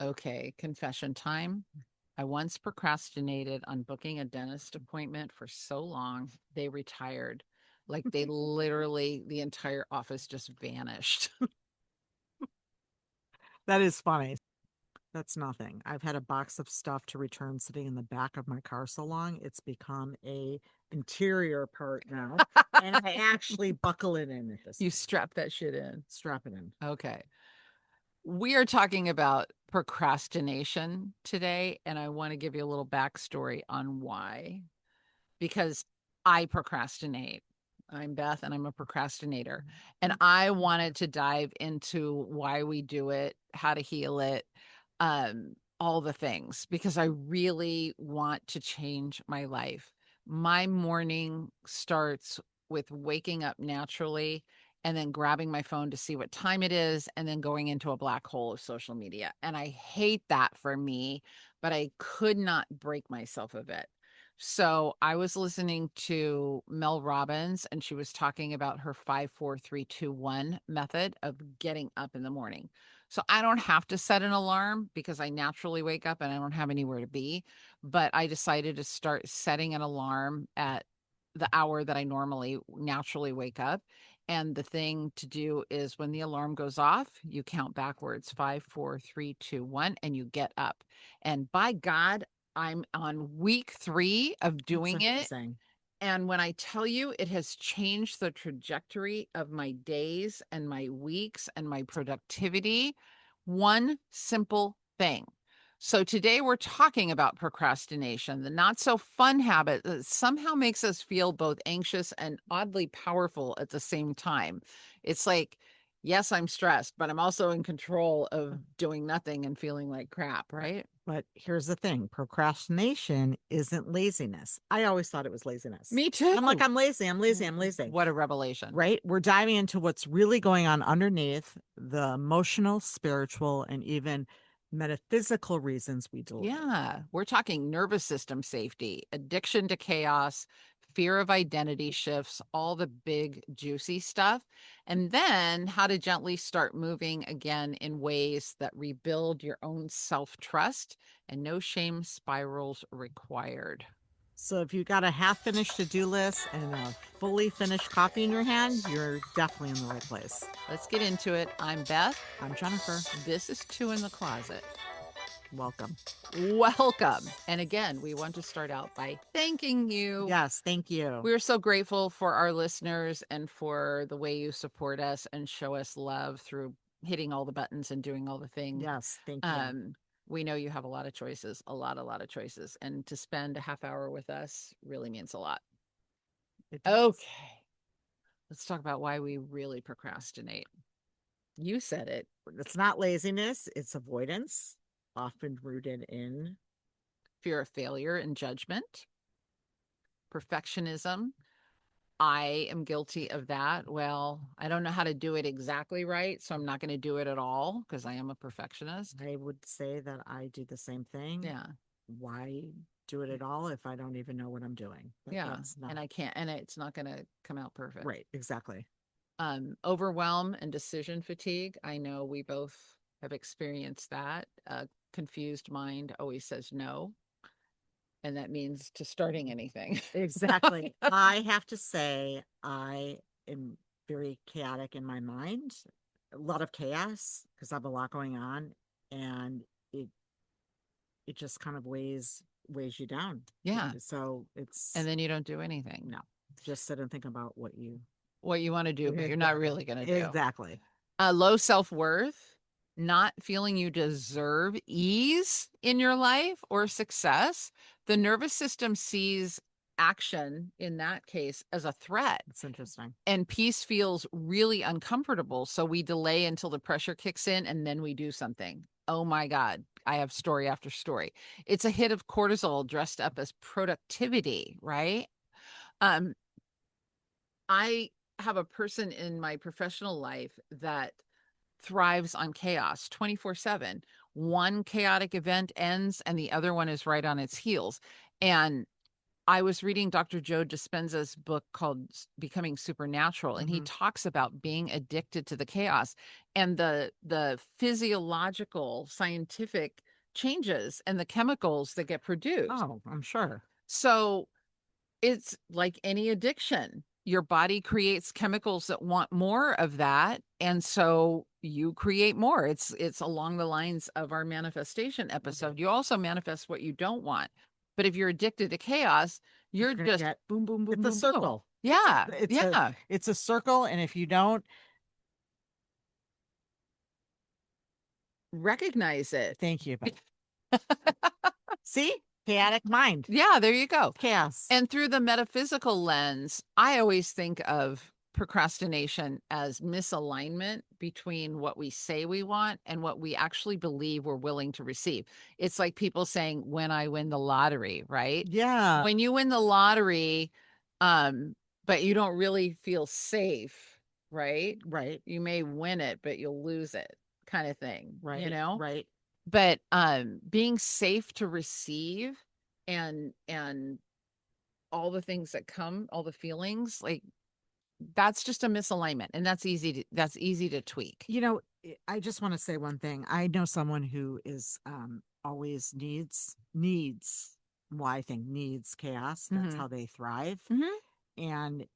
Okay, confession time. I once procrastinated on booking a dentist appointment for so long, they retired. Like they literally, the entire office just vanished. That is funny. That's nothing. I've had a box of stuff to return sitting in the back of my car so long, it's become a interior part now. And I actually buckle it in at this You point. strap that shit in. Strap it in. Okay. We are talking about procrastination today, and I want to give you a little backstory on why. Because I procrastinate. I'm Beth and I'm a procrastinator. And I wanted to dive into why we do it, how to heal it, all the things, because I really want to change my life. My morning starts with waking up naturally and then grabbing my phone to see what time it is and then going into a black hole of social media. And I hate that for me, but I could not break myself of it. So I was listening to Mel Robbins, and she was talking about her 5, 4, 3, 2, 1 method of getting up in the morning. So I don't have to set an alarm because I naturally wake up and I don't have anywhere to be. But I decided to start setting an alarm at the hour that I normally naturally wake up. And the thing to do is when the alarm goes off, you count backwards 5, 4, 3, 2, 1, and you get up. And by God, I'm on week 3 of That's doing it. amazing. And when I tell you it has changed the trajectory of my days and my weeks and my productivity, one simple thing. So today we're talking about procrastination, the not so fun habit that somehow makes us feel both anxious and oddly powerful at the same time. It's like, yes, I'm stressed, but I'm also in control of doing nothing and feeling like crap, right? But here's the thing, procrastination isn't laziness. I always thought it was laziness. Me too. I'm like, I'm lazy, I'm lazy, I'm lazy. What a revelation. Right? We're diving into what's really going on underneath the emotional, spiritual, and even metaphysical reasons we delay. Yeah, we're talking nervous system safety, addiction to chaos, fear of identity shifts, all the big, juicy stuff. And then how to gently start moving again in ways that rebuild your own self trust and no shame spirals required. So if you got a half finished to do list and a fully finished copy in your hand, you're definitely in the right place. Let's get into it. I'm Beth. I'm Jennifer. This is Two in the Closet. Welcome. Welcome. And again, we want to start out by thanking you. Yes, thank you. We're so grateful for our listeners and for the way you support us and show us love through hitting all the buttons and doing all the things. Yes, thank you. We know you have a lot of choices, a lot of choices. And to spend a half hour with us really means a lot. Okay. Let's talk about why we really procrastinate. You said it. It's not laziness, it's avoidance, often rooted in Fear of failure and judgment, perfectionism. I am guilty of that. Well, I don't know how to do it exactly right, so I'm not going to do it at all because I am a perfectionist. I would say that I do the same thing. Yeah. Why do it at all if I don't even know what I'm doing? But yeah. And I can't, and it's not going to come out perfect. Right, exactly. Overwhelm and decision fatigue. I know we both have experienced that. A confused mind always says no. And that means to starting anything. Exactly. I have to say, I am very chaotic in my mind, a lot of chaos because I have a lot going on, and it just kind of weighs you down. Yeah. So it's and then you don't do anything. No, just sit and think about what you want to do, but you're not really going to do. Exactly. Low self-worth, not feeling you deserve ease in your life or success. The nervous system sees action in that case as a threat. It's interesting. And peace feels really uncomfortable. So we delay until the pressure kicks in and then we do something. Oh my God. I have story after story. It's a hit of cortisol dressed up as productivity, right? I have a person in my professional life that thrives on chaos 24/7. One chaotic event ends and the other one is right on its heels. And I was reading Dr. Joe Dispenza's book called Becoming Supernatural, and he Hmm. talks about being addicted to the chaos and the physiological, scientific changes and the chemicals that get produced. Oh, I'm sure. So it's like any addiction. Your body creates chemicals that want more of that, and so you create more. It's along the lines of our manifestation episode. You also manifest what you don't want. But if you're addicted to chaos, you're You're gonna just get boom, boom, boom, it's a boom, boom. circle. Yeah, It's a yeah. it's a circle, and if you don't, Recognize it. thank you, Beth. See, chaotic mind, Yeah, there you go. chaos. And through the metaphysical lens, I always think of procrastination as misalignment between what we say we want and what we actually believe we're willing to receive. It's like people saying, when I win the lottery, right? Yeah, When you win the lottery, um, but you don't really feel safe, right? right, You may win it, but you'll lose it, kind of thing, you right, know? right. But being safe to receive and all the things that come, all the feelings, like that's just a misalignment, and that's easy to tweak. You know, I just want to say one thing. I know someone who is always needs. Well, I think needs chaos. That's Mhm. how they thrive, Mhm. and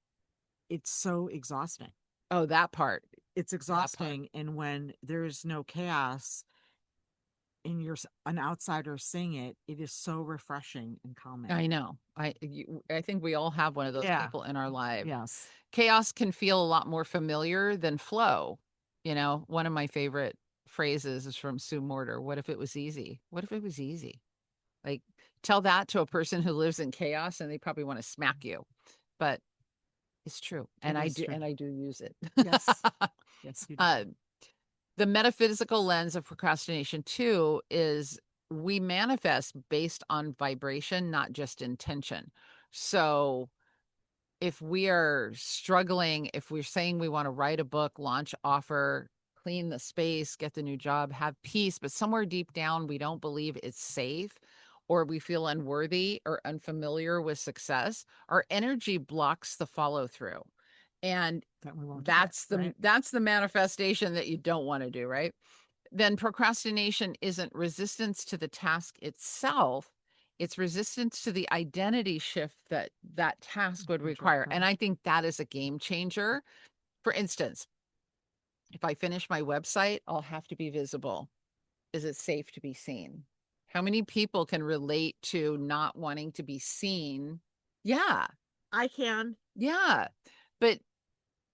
it's so exhausting. Oh, that part. It's That part. exhausting, and when there's no chaos and you're an outsider seeing it, it is so refreshing and calming. I know. I think we all have one of those Yeah. people in our life. Yes. Chaos can feel a lot more familiar than flow. You know, one of my favorite phrases is from Sue Morter. What if it was easy? What if it was easy? Like, tell that to a person who lives in chaos and they probably want to smack you. But it's true. It is true. And I do use it. Yes. Yes, you do. uh, the metaphysical lens of procrastination too is we manifest based on vibration, not just intention. So if we are struggling, if we're saying we want to write a book, launch offer, clean the space, get the new job, have peace, but somewhere deep down we don't believe it's safe, or we feel unworthy or unfamiliar with success, our energy blocks the follow through. And That we won't do it, right? that's the manifestation that you don't want to do, right? Then procrastination isn't resistance to the task itself, it's resistance to the identity shift that that task would Would you require. And require? I think that is a game changer. For instance, if I finish my website, I'll have to be visible. Is it safe to be seen? How many people can relate to not wanting to be seen? Yeah, I can. yeah. But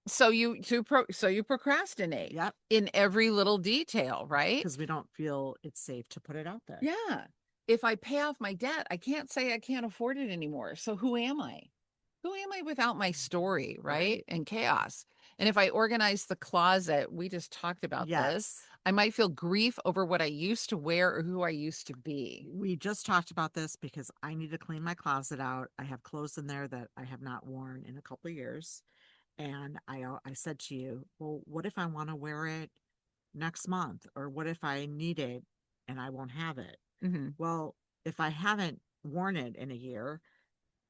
so you procrastinate Yep. in every little detail, right? Because we don't feel it's safe to put it out there. Yeah. If I pay off my debt, I can't say I can't afford it anymore. So who am I? Who am I without my story, right? Right. And chaos. And if I organize the closet, we just talked about this, Yes. I might feel grief over what I used to wear or who I used to be. We just talked about this because I need to clean my closet out. I have clothes in there that I have not worn in a couple of years. And I said to you, well, what if I want to wear it next month? Or what if I need it and I won't have it? Hmm. Well, if I haven't worn it in a year,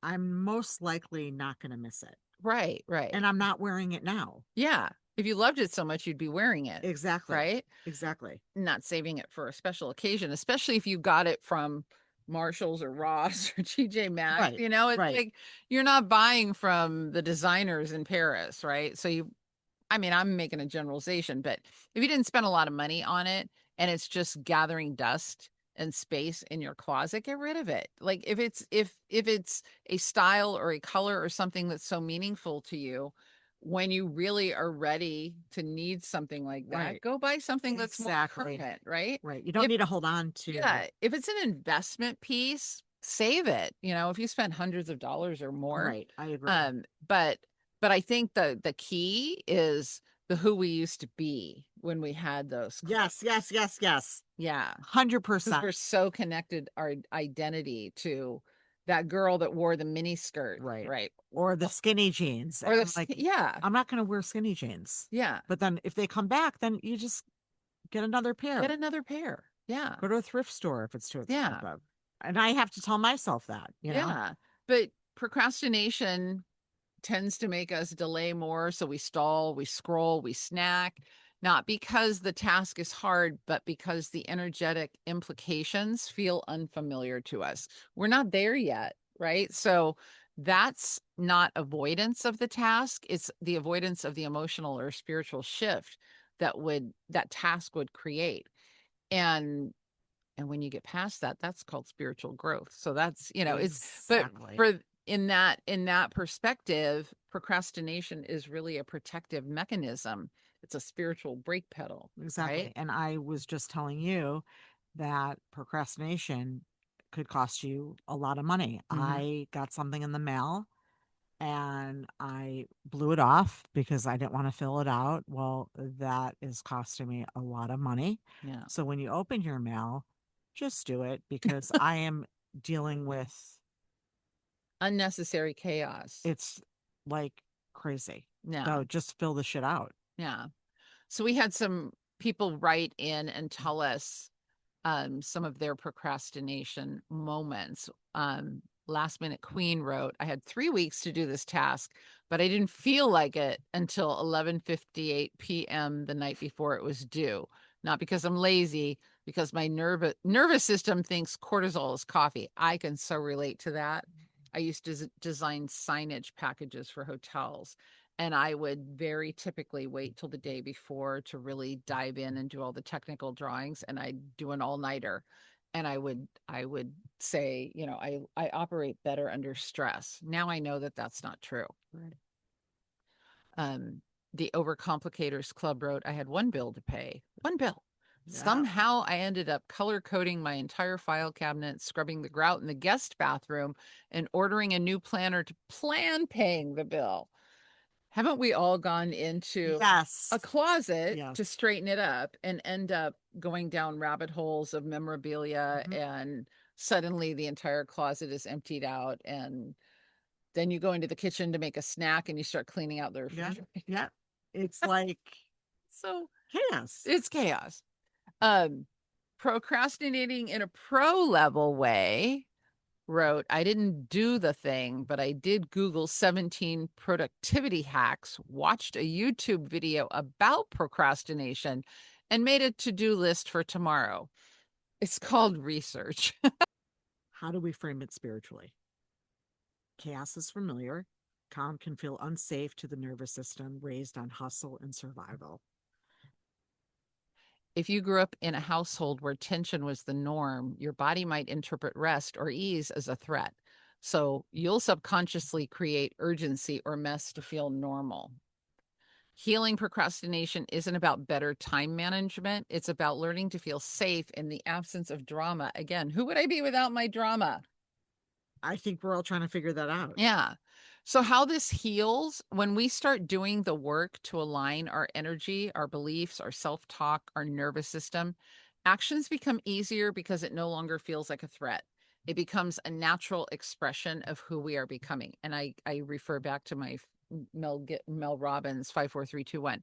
I'm most likely not going to miss it. Right, right. And I'm not wearing it now. Yeah. If you loved it so much, you'd be wearing it, Exactly. right? Exactly. Not saving it for a special occasion, especially if you got it from Marshalls or Ross or TJ Maxx. Right. You know, it's Right. like you're not buying from the designers in Paris, right? I mean, I'm making a generalization, but if you didn't spend a lot of money on it and it's just gathering dust and space in your closet, get rid of it. Like if it's a style or a color or something that's so meaningful to you, when you really are ready to need something like that, Right. go buy something that's more Exactly. current, right? Right. You don't If need to hold on to. Yeah, if it's an investment piece, save it. You know, if you spend hundreds of dollars or more, Right. I agree. um, but I think the key is the who we used to be when we had those clothes. Yes. Yes. Yes. Yes. Yeah, because 100%. we're so connected our identity to that girl that wore the mini skirt, Right. right? Or the skinny jeans. And Or I'm like, yeah, I'm not going to wear skinny jeans. yeah. But then if they come back, then you just get another Get pair. another pair. Yeah, Go to a thrift store if it's too yeah, expensive. And I have to tell myself that, yeah. But procrastination tends to make us delay more. So we stall, we scroll, we snack, not because the task is hard, but because the energetic implications feel unfamiliar to us. We're not there yet, right? So that's not avoidance of the task, it's the avoidance of the emotional or spiritual shift that task would create. And and when you get past that, that's called spiritual growth. So that's, it's, but Exactly. for in that perspective, procrastination is really a protective mechanism. It's a spiritual brake pedal, right? Exactly. And I was just telling you that procrastination could cost you a lot of money. Mm-hmm. I got something in the mail and I blew it off because I didn't want to fill it out. Well, that is costing me a lot of money. Yeah. So when you open your mail, just do it because I am dealing with Unnecessary chaos. it's like crazy. Yeah. So just fill the shit out. Yeah. So we had some people write in and tell us some of their procrastination moments. Last Minute Queen wrote, I had 3 weeks to do this task, but I didn't feel like it until 11:58 p.m. the night before it was due. Not because I'm lazy, because my nervous system thinks cortisol is coffee. I can so relate to that. I used to design signage packages for hotels, and I would very typically wait till the day before to really dive in and do all the technical drawings, and I'd do an all-nighter. And I would say, I operate better under stress. Now I know that that's not true. Right. Um, the Overcomplicators Club wrote, I had one bill to pay. One bill. Yeah. Somehow I ended up color coding my entire file cabinet, scrubbing the grout in the guest bathroom, and ordering a new planner to plan paying the bill. Haven't we all gone into Yes. a closet Yes. to straighten it up and end up going down rabbit holes of memorabilia, Mhm. and suddenly the entire closet is emptied out, and then you go into the kitchen to make a snack and you start cleaning out the Yeah. refrigerator. Yeah. It's like So chaos. it's chaos. Um, Procrastinating in a pro level way wrote, I didn't do the thing, but I did Google 17 productivity hacks, watched a YouTube video about procrastination, and made a to do list for tomorrow. It's called research. How do we frame it spiritually? Chaos is familiar. Calm can feel unsafe to the nervous system raised on hustle and survival. If you grew up in a household where tension was the norm, your body might interpret rest or ease as a threat. So you'll subconsciously create urgency or mess to feel normal. Healing procrastination isn't about better time management. It's about learning to feel safe in the absence of drama. Again, who would I be without my drama? I think we're all trying to figure that out. Yeah. So, how this heals when we start doing the work to align our energy, our beliefs, our self talk, our nervous system, actions become easier because it no longer feels like a threat. It becomes a natural expression of who we are becoming. And I refer back to my Mel Robbins 54321.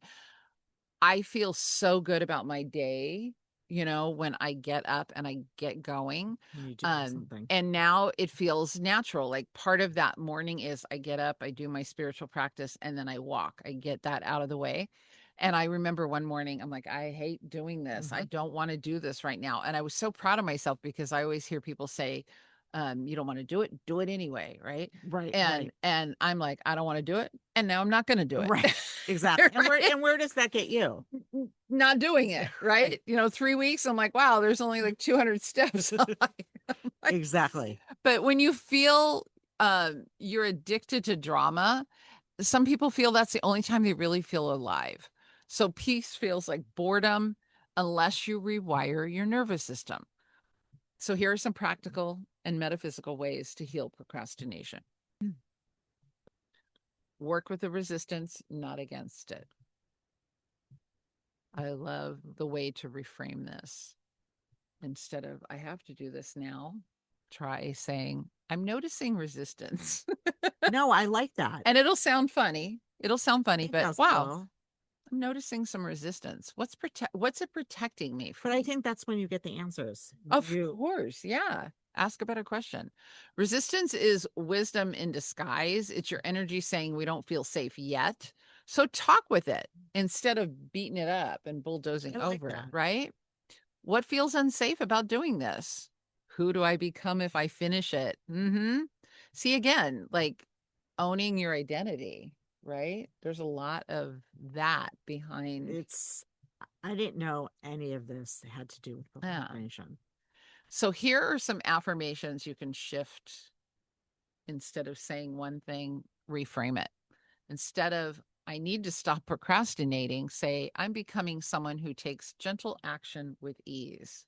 I feel so good about my day, when I get up and I get going. When you do something. And now it feels natural. Like part of that morning is I get up, I do my spiritual practice, and then I walk. I get that out of the way. And I remember one morning, I'm like, I hate doing this. I Mhm. don't want to do this right now. And I was so proud of myself because I always hear people say, you don't want to do it anyway, right? Right, And right. and I'm like, I don't want to do it, and now I'm not going to do it. Right. Exactly. And where Right? and where does that get you? Not doing it, right? Right. 3 weeks, I'm like, wow, there's only like 200 steps. Like, Exactly. but when you feel you're addicted to drama, some people feel that's the only time they really feel alive. So peace feels like boredom unless you rewire your nervous system. So here are some practical and metaphysical ways to heal procrastination. Work with the resistance, not against it. I love the way to reframe this. Instead of, I have to do this now, try saying, I'm noticing resistance. No, I like that. And it'll sound funny. It'll sound funny, It but does wow, well. I'm noticing some resistance. What's it protecting me But I from? think that's when you get the answers. Of You course, yeah. Ask a better question. Resistance is wisdom in disguise. It's your energy saying we don't feel safe yet. So talk with it instead of beating it up and bulldozing I like over it, that. right? What feels unsafe about doing this? Who do I become if I finish it? See, again, like owning your identity, right? There's a lot of that behind. It's, I didn't know any of this had to do with Yeah. procrastination. So here are some affirmations you can shift. Instead of saying one thing, reframe it. Instead of, I need to stop procrastinating, say, I'm becoming someone who takes gentle action with ease.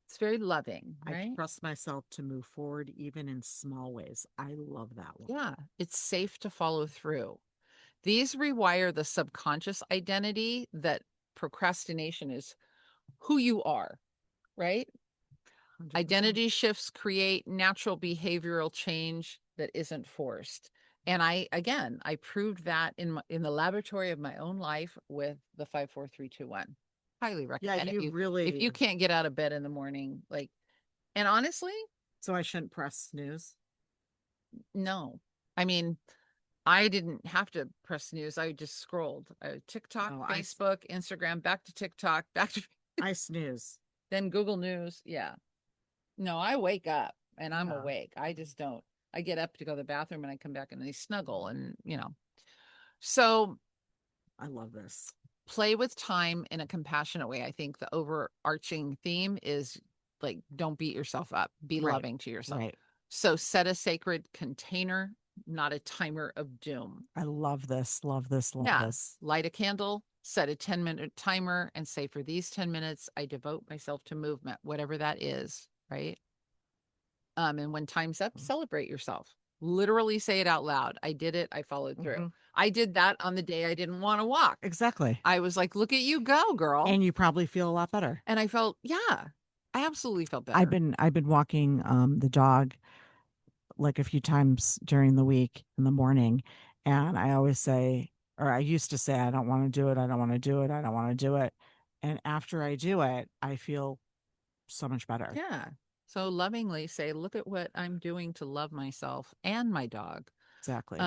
It's very loving, I right? trust myself to move forward even in small ways. I love that one. Yeah, it's safe to follow through. These rewire the subconscious identity that procrastination is who you are, right? 100%. Identity shifts create natural behavioral change that isn't forced. And I proved that in the laboratory of my own life with the 5 4 3 2 1. Highly Yeah, recommend you if you really. can't get out of bed in the morning, like, and honestly, So I shouldn't press snooze. no. I mean, I didn't have to press snooze. I just scrolled. TikTok, Oh, Facebook, Instagram, back to TikTok, back to I snooze. then Google News. Yeah. No, I wake up and I'm Yeah, awake. I just don't. I get up to go to the bathroom and I come back and they snuggle and. So I love this. play with time in a compassionate way. I think the overarching theme is like, don't beat yourself up, be Right, loving to yourself. right. So set a sacred container, not a timer of doom. I love this, love this, love Yeah. this. Light a candle, set a 10-minute timer, and say, for these 10 minutes, I devote myself to movement, whatever that is, right? And when time's up, celebrate yourself. Literally say it out loud. I did it. I followed through. Hmm. I did that on the day I didn't want to walk. Exactly. I was like, look at you go, girl. And you probably feel a lot better. And I felt, yeah, I absolutely felt I've better. been I've been walking the dog like a few times during the week in the morning, and I always say, or I used to say, I don't want to do it, I don't want to do it, I don't want to do it. And after I do it, I feel so much better. Yeah. So lovingly say, look at what I'm doing to love myself and my dog. Exactly.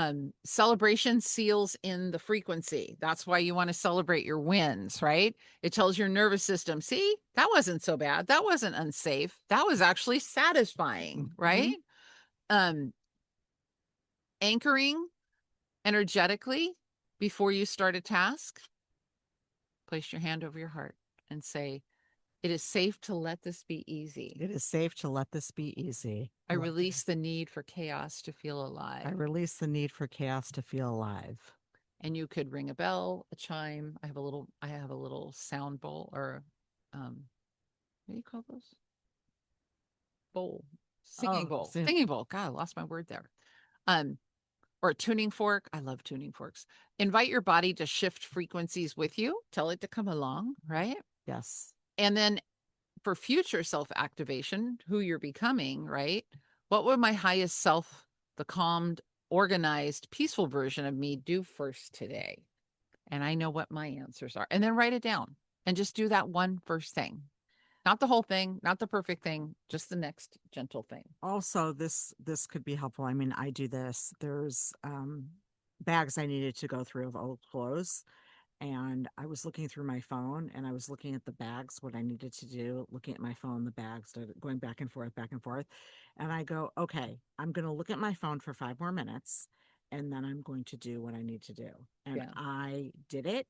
Celebration seals in the frequency. That's why you want to celebrate your wins, right? It tells your nervous system, see, that wasn't so bad. That wasn't unsafe. That was actually satisfying, Hmm. right? Um, Anchoring energetically before you start a task, place your hand over your heart and say, it is safe to let this be easy. It is safe to let this be easy. I Love release this. the need for chaos to feel I alive. release the need for chaos to feel alive. And you could ring a bell, a chime. I have a little sound bowl or what do you call those? Bowl. Singing Oh, bowl. soon. Singing bowl. God, I lost my word there. Um, or a tuning fork. I love tuning forks. Invite your body to shift frequencies with you. Tell it to come along, right? Yes. And then for future self activation, who you're becoming, right? What would my highest self, the calmed, organized, peaceful version of me do first today? And I know what my answers are. And then write it down and just do that one first thing. Not the whole thing, not the perfect thing, just the next gentle thing. Also, this could be helpful. I mean, I do this. There's bags I needed to go through of old clothes, and I was looking through my phone and I was looking at the bags, what I needed to do, looking at my phone, the bags, going back and forth. And I go, okay, I'm going to look at my phone for 5 more minutes and then I'm going to do what I need to do. And Yeah. I did it.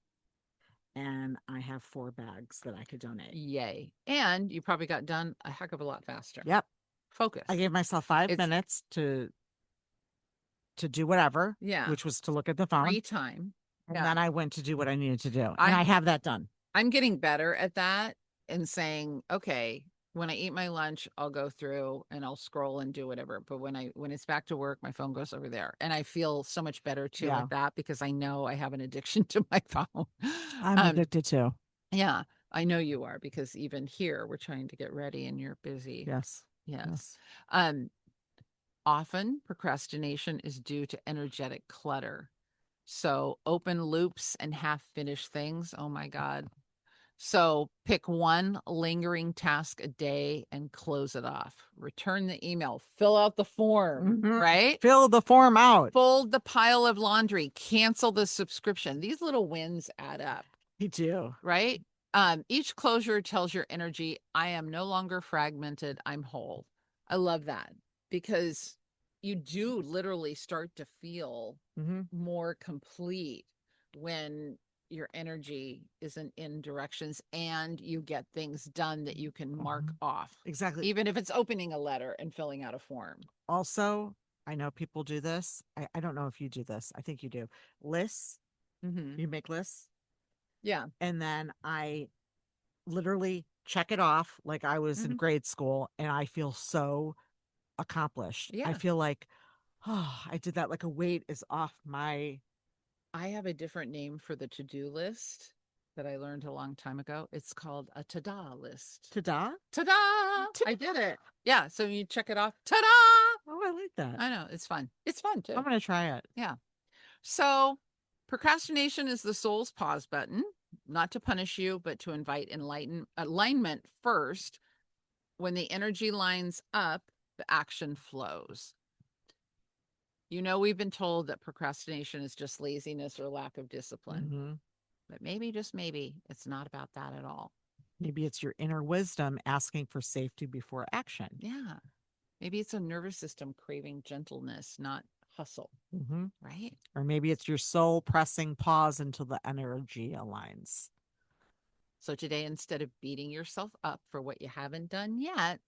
And I have 4 bags that I could donate. Yay. And you probably got done a heck of a lot faster. Yep. Focus. I gave myself 5 It's, minutes to do whatever, yeah, which was to look at the phone. free time. And Yeah. then I went to do what I needed to do. And I'm I have that done. I'm getting better at that and saying, okay, when I eat my lunch, I'll go through and I'll scroll and do whatever. But when it's back to work, my phone goes over there. And I feel so much better too Yeah. at that because I know I have an addiction to my phone. I'm Um, addicted too. yeah, I know you are because even here we're trying to get ready and you're busy. Yes. Yes. Yes. Um, Often procrastination is due to energetic clutter. So open loops and half finished things. Oh my God. So pick one lingering task a day and close it off. Return the email, fill out the form, right? Fill the form out. Fold the pile of laundry, cancel the subscription. These little wins add up, Me too. right? Each closure tells your energy, I am no longer fragmented, I'm whole. I love that because you do literally start to feel more complete when your energy isn't in directions and you get things done that you can mark off. Exactly. Even if it's opening a letter and filling out a form. Also, I know people do this. I don't know if you do this. I think you do. Lists. You make lists. Yeah. And then I literally check it off like I was in grade school and I feel so accomplished. Yeah. I feel like, oh, I did that. Like a weight is off my. I have a different name for the to-do list that I learned a long time ago. It's called a ta-da list. Ta-da? Ta-da! I did it. Yeah. So you check it off. Ta-da! Oh, I like that. I know. It's fun. It's fun too. I'm going to try it. Yeah. So procrastination is the soul's pause button, not to punish you, but to invite alignment first. When the energy lines up, the action flows. You know, we've been told that procrastination is just laziness or lack of discipline, but maybe, just maybe, it's not about that at all. Maybe it's your inner wisdom asking for safety before action. Yeah. Maybe it's a nervous system craving gentleness, not hustle, right? Or maybe it's your soul pressing pause until the energy aligns. So today, instead of beating yourself up for what you haven't done yet,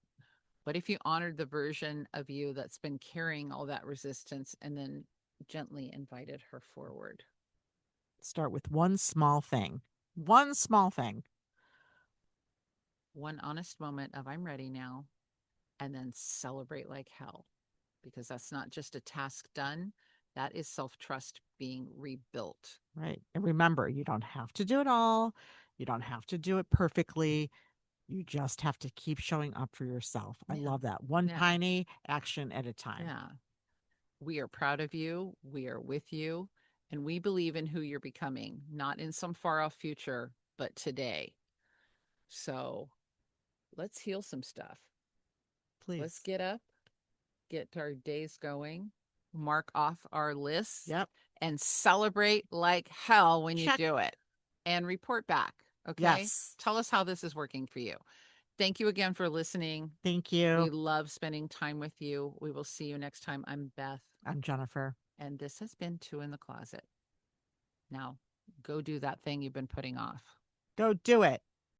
what if you honored the version of you that's been carrying all that resistance and then gently invited her forward? Start with one small thing. One small thing. One honest moment of I'm ready now, and then celebrate like hell, because that's not just a task done. That is self-trust being rebuilt. Right. And remember, you don't have to do it all. You don't have to do it perfectly. You just have to keep showing up for yourself. I love that. One tiny action at a time. Yeah. We are proud of you. We are with you. And we believe in who you're becoming, not in some far off future, but today. So let's heal some stuff. Please. Let's get up, get our days going, mark off our lists, and celebrate like hell when you do it and report back. Okay. Yes. Tell us how this is working for you. Thank you again for listening. Thank you. We love spending time with you. We will see you next time. I'm Beth. I'm Jennifer. And this has been Two in the Closet. Now, go do that thing you've been putting off. Go do it.